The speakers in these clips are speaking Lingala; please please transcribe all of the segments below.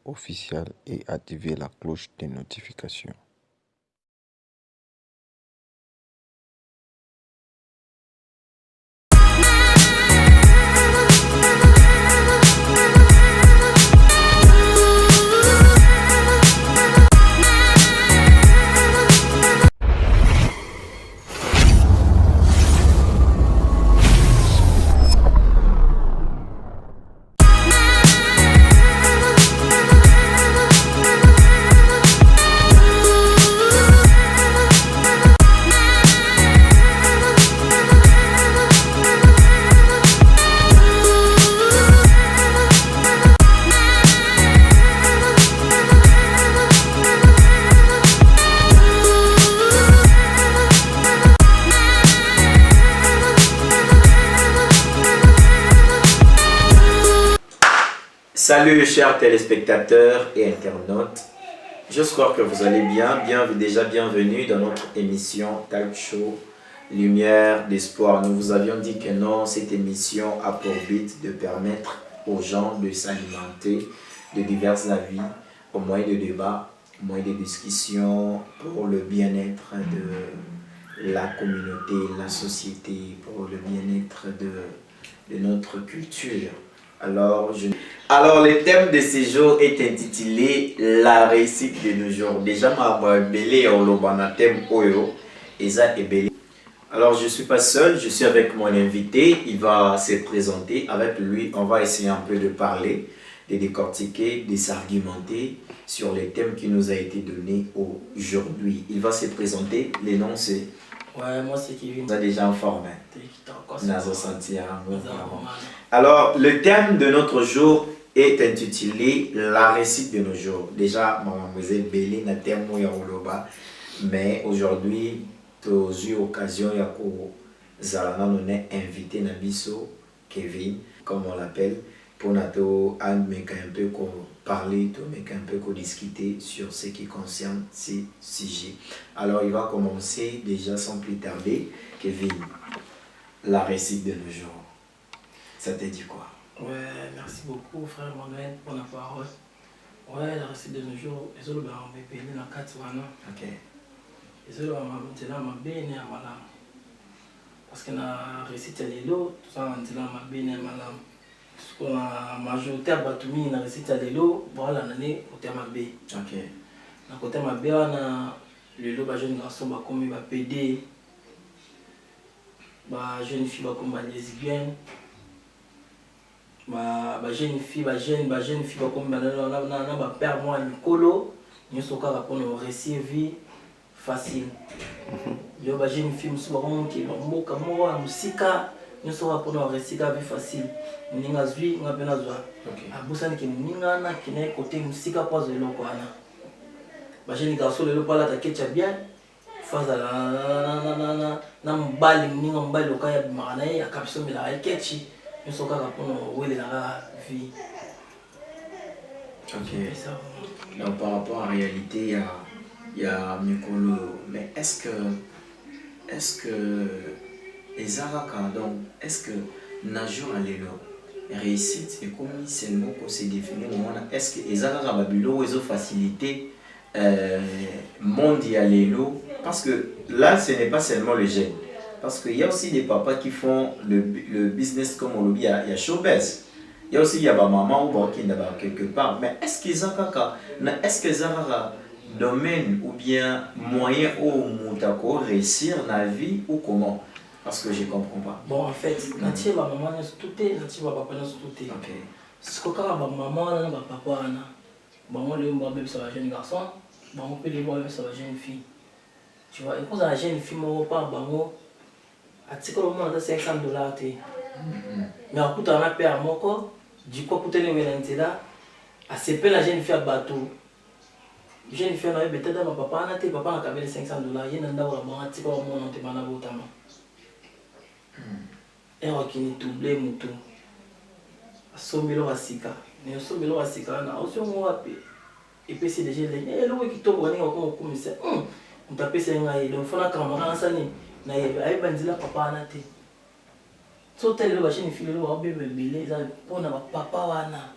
officiel et activer la cloche des notifications. Salut chers téléspectateurs et internautes, j'espère que vous allez bien. Bienvenue dans notre émission Talk Show Lumière d'Espoir. Nous vous avions dit que non, cette émission a pour but de permettre aux gens de s'alimenter de divers avis au moyen de débats, au moyen de discussions pour le bien-être de la communauté, la société, pour le bien-être de notre culture. Alors, le thème de ce jour est intitulé La réussite de nos jours. Déjà, thème Oyo, Eza et Belé. Alors, je ne suis pas seul, je suis avec mon invité. Il va se présenter. Avec lui, on va essayer un peu de parler, de décortiquer, de s'argumenter sur les thèmes qui nous a été donnés aujourd'hui. Il va se présenter. Les noms, c'est... Ouais, moi c'est Kevin. Vous êtes déjà informé. Alors, le thème de notre jour est intitulé La réussite de nos jours. Déjà, mademoiselle Belé n'a thème Yaholoba, mais aujourd'hui, tu as eu l'occasion de nous inviter Nabiso, Kevin, comme on l'appelle, pour nous un peu parler, un peu discuter sur ce qui concerne ces sujets. Alors, il va commencer déjà sans plus tarder. Kevin, la réussite de nos jours, ça te dit quoi? Ouais, merci beaucoup frère Manuel pour la parole. Ouais, la réussite de nos jours, les autres ont payé dans 4 ans. Ok. Les autres ont bien malade. Parce que la réussite de l'élo, tout ça, on a bien malade. Parce que la majorité de Batoumi, la réussite de l'élo, voilà, on est côté Mabé. Ok. Dans côté Mabé, on a le jeune garçon comme PD. Jeune fille comme lesbienne, jeune fille comme père moi Nicolo, nous sommes pour nous réussir vie facile. Yo jeune fille comme qui moka moi musika, nous sommes pour nous réussir vie facile. Ninga zui ngapena zwa. Abusani ki ninga na kine côté musika pour zelo kwana. Jeune garçon le pas là ta ketcha bien. Faza na mbali mninga mbali lokaya bimana ya kapso mila aikechi nsoka kapono wele na vie. Ok. Donc par rapport à la réalité, il y a Mikolo, mais est-ce que les Araka, donc est-ce que Najur Alelo réussite et comme c'est le mot qu'on s'est défini, est-ce que les Araka Babilo ils ont facilité mondialélo? Parce que là, ce n'est pas seulement le jeune. Parce qu'il y a aussi des papas qui font le business comme on le dit, il y a showbiz. Il y a aussi des mamans qui sont quelque part. Mais est-ce qu'ils ont un domaine ou bien moyen où moutako réussir dans la vie ou comment? Parce que je ne comprends pas. Bon, en fait, natie ba maman tout est, natie ba papa tout est. Ok. Ce que quand ba maman na ba papa na, ba moi le mba bébé ça va jeune garçon, ba moi peut le mba ça va jeune fille. Tu vois, et quand la jeune fille m'a pas bango, à titre au moins de $500 mais à coup t'en as payé à mon corps, du coup pour tenir une là, à ce la jeune fille à bateau. Jeune fille n'a eu peut-être ma papa n'a été papa n'a qu'avait $500, il n'a pas bon à titre au moins on te m'a botama. Et on qui n'est doublé mouton. À 100 000 à Sika, mais 100 000 à Sika, on a aussi un mois et puis c'est déjà les, et l'eau qui tombe on comme commissaire. On t'a payé un aïe, donc il faut la caméra sani, na aïe bandila papa anate. So tel le bachine file le bébé belé, ça pour na papa wana.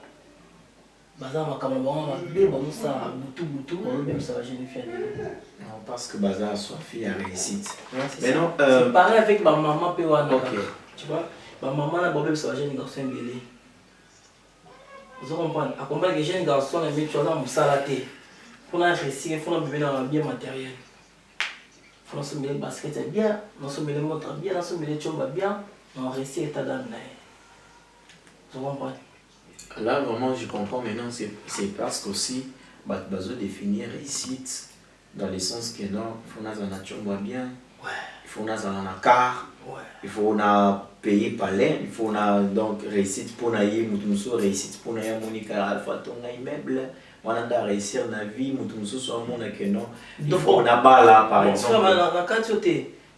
baza makambo bango mabe bazosala butu bazobebisa bajeune fille ya lelo. Non, parce que baza soifi ya réussite. Mais non, c'est pareil avec ma maman pe wana. Ok. Tu vois, ma maman na babebisa bajeune garçon ebele. Vous comprenez? Accompagner les jeunes garçons et mettre dans le salaté. Pour la réussir, il faut bien dans bien matériel. Il faut se mettre le basket bien, non se mettre le montre bien, non se mettre le chomba bien, on réussit état d'âme. Vous comprenez? Là, vraiment, je comprends maintenant, c'est parce qu'aussi, bah, définir réussite dans le sens que non, il faut que la nature va bien, ouais. Il faut que la car, ouais. Il faut payer par l'air, il faut donc réussite pour naïe, réussite pour naïe, Monica Alpha, ton immeuble, on a réussir dans la vie, soit mon que non. Il faut on a bas là, par exemple.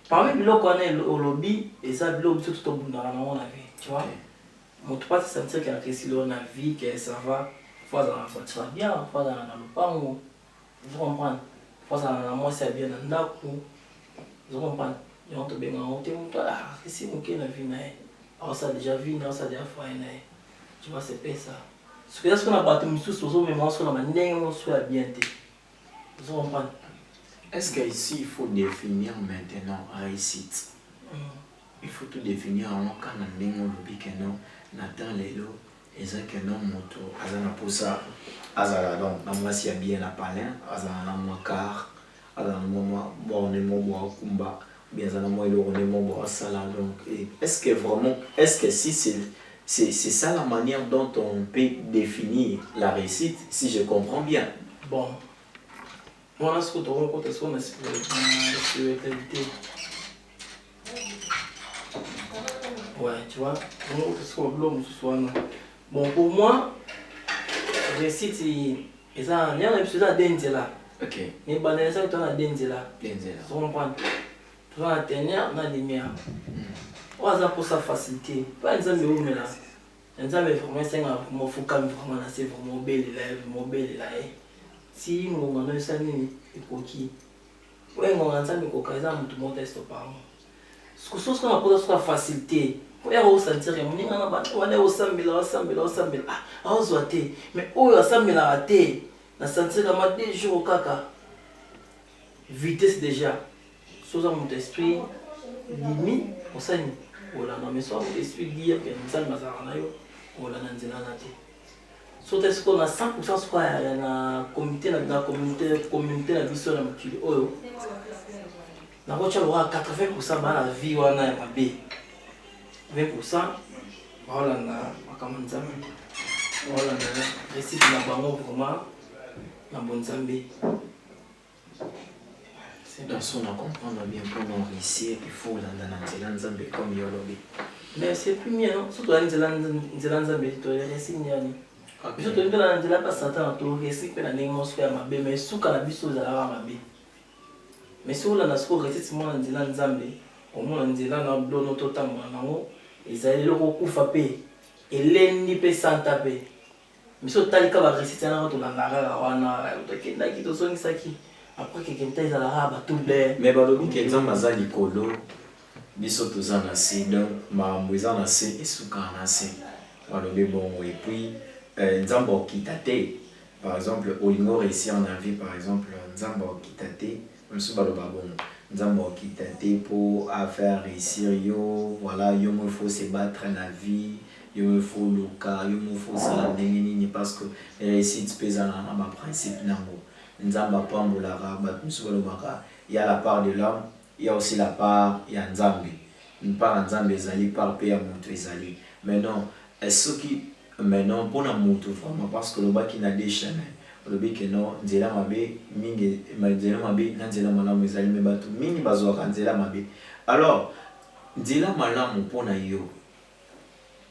Parmi les gens qu'on a au lobby, et ça, le lobby, tout au bout dans la vie, tu vois. Mon pas se sentir qu'il y a réussi dans la vie, que ça va, il faut dans la voiture bien, il faut dans le pango, vous comprenez? Il faut dans la moi, c'est bien dans la cour, vous comprenez? Et on te bien en haut, si mon qui la vie, on s'est déjà vu, on s'est déjà fait, tu vois, c'est pas ça. Ce que qu'on a battu, nous sommes mais moi, on a bien, on soit bien, vous comprenez? Est-ce qu'ici, il faut définir maintenant réussite? Il faut tout définir en cas de lobby que non, Nathan Lelo, et ça que non, moto, azana pour ça, azala donc, moi si bien à palin, azana moi car, azana moi bon et moi kumba, bien azana moi le on est moi sala donc. Est-ce que vraiment, est-ce que si c'est ça la manière dont on peut définir la réussite, si je comprends bien? Bon. Moi, ce que tu rencontres, c'est qu'on a spiritualité. Ouais, tu vois, bon, pour moi, réussite, c'est ça, il y a un épisode à Denzela. Ok. Mais dans les gens, tu as Denzela. Denzela. Tu comprends? Tu vas tenir dans les lumières. On va pour sa facilité. Pas un exemple où mais là. Un exemple vraiment c'est un vraiment faut quand vraiment c'est vraiment belle là. Si mon nom ça ni époque. Ouais, mon ensemble ko kaza mutu mo test par. Ce que qu'on a pour sa facilité. Pour y ressentir que mon ngana ba wale osambela ah ozoate mais oyo osambela raté na sentir comme des jours kaka vitesse déjà sous mon esprit limite pour ça ni voilà non mais soit mon esprit dire que nous sommes mazarana yo voilà nanzela naté surtout ce qu'on a 100% soit na communauté la vision na mutuli oyo na rocha lo 80% ba la vie wana ya mabe 20% voilà na makamanzambe voilà na récite na bango vraiment na bonzambe. Dans son à comprendre bien pour nous réussir, il faut l'anzambe comme yolobi. Mais c'est plus mieux, non? Surtout l'anzambe, tu as réussi niani. Surtout l'anzambe pas Satan, tu as réussi que la némo soit ma bé, mais sous cannabis aux alara ma bé. Mais si on a ce qu'on récite mon l'anzambe, au moins l'anzambe n'a pas notre temps, ils allaient le recouvrir paix. Et l'ennemi peut s'en taper. Mais si on a le récite, on a après quelqu'un t'a la tout blé. Mais balobi exemple aza likolo biso toza na se donc makambo eza na se esuka na se balobi bon et puis nzambe okita te par exemple olingo réussir en vie par exemple nzambe okita te mosusu baloba bon nzambe okita te pour faire réussir yo voilà yo il faut se battre na vie yo il faut luka yo il faut sala ndenge nini parce que réussite pesa na ba principe nango. Nzamba pambolaka bato misu balobaka il y a la part de l'homme il y a aussi la part il y a nzambe une part nzambe ezali part pe ya moto ezali maintenant ce qui maintenant pour na moto vraiment parce que le baki na des chemins le baki non nzela mabe mingi nzela mabe na nzela malamu ezali me bato mingi bazwaka nzela mabe alors nzela malamu mpona yo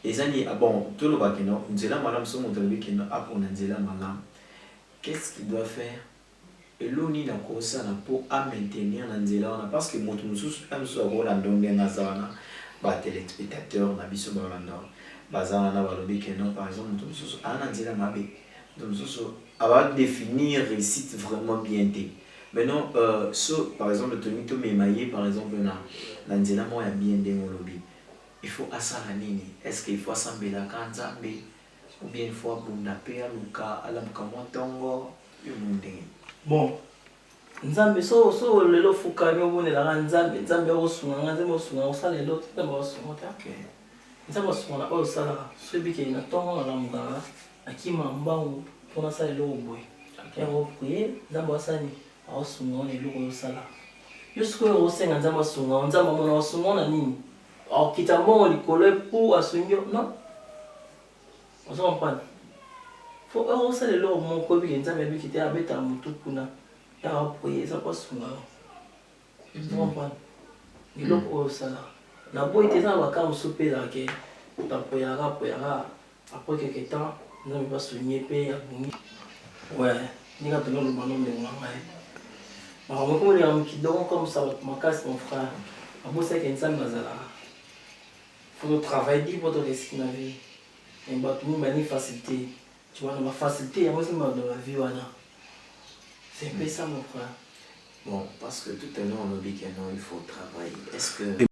ezali bon tout le baki non nzela malamu so moto le baki non apona nzela malamu qu'est-ce qu'il doit faire? Et l'on y a ça pour maintenir l'anzela parce que moto mususu amso akola ndonge ngazana ba téléspectateurs na biso balanda bazana na balobi que non par exemple moto mususu ananzela mabe donc mususu ava définir réussite vraiment bien té maintenant so par exemple Tony to memaye par exemple na nzela moya bien ndenge lobi il faut asala nini est-ce qu'il faut assembler la kanzambe ou bien une fois bundapé alamuka mwatongo yo mundenge. Bon, nzambe so lelo fukami obonelaka nzambe osunga nzambe osunga osala lelo nzambe osunga ta. Nzambe osunga na oyo osalaka so ebikeli na ntongo nalamukaka akima mbangu mpona asala eloko boye. Yango prier nzambe asani aosunga na eloko oyo osala. Yo sikoyo osenga nzambe asunga nzambe amona asunga na nini? Akita mbongo likolo epu asungi yo non. Ozo comprendre? Faut osala eloko moko ebikeli nzambe ebiki te abeta mutu kuna. Ya prier ça pas sunga. Ozo comprendre? Eloko oyo osala. Na boyi te za baka mosopela ke tapoyaka après quelque temps nzambe basungi pe abungi. Ouais, ni quand on le ballon de moi. Alors, comment on est comme ça, ma casse, mon frère. À bout, c'est qu'un ça, il faut le travail dit pour te risquer la vie. Et bah, tout le monde a une facilité. Tu vois, dans la facilité, il y a aussi dans la vie. C'est un peu ça, mon frère. Bon, parce que tout à l'heure, on oublie qu'il faut travailler. Est-ce que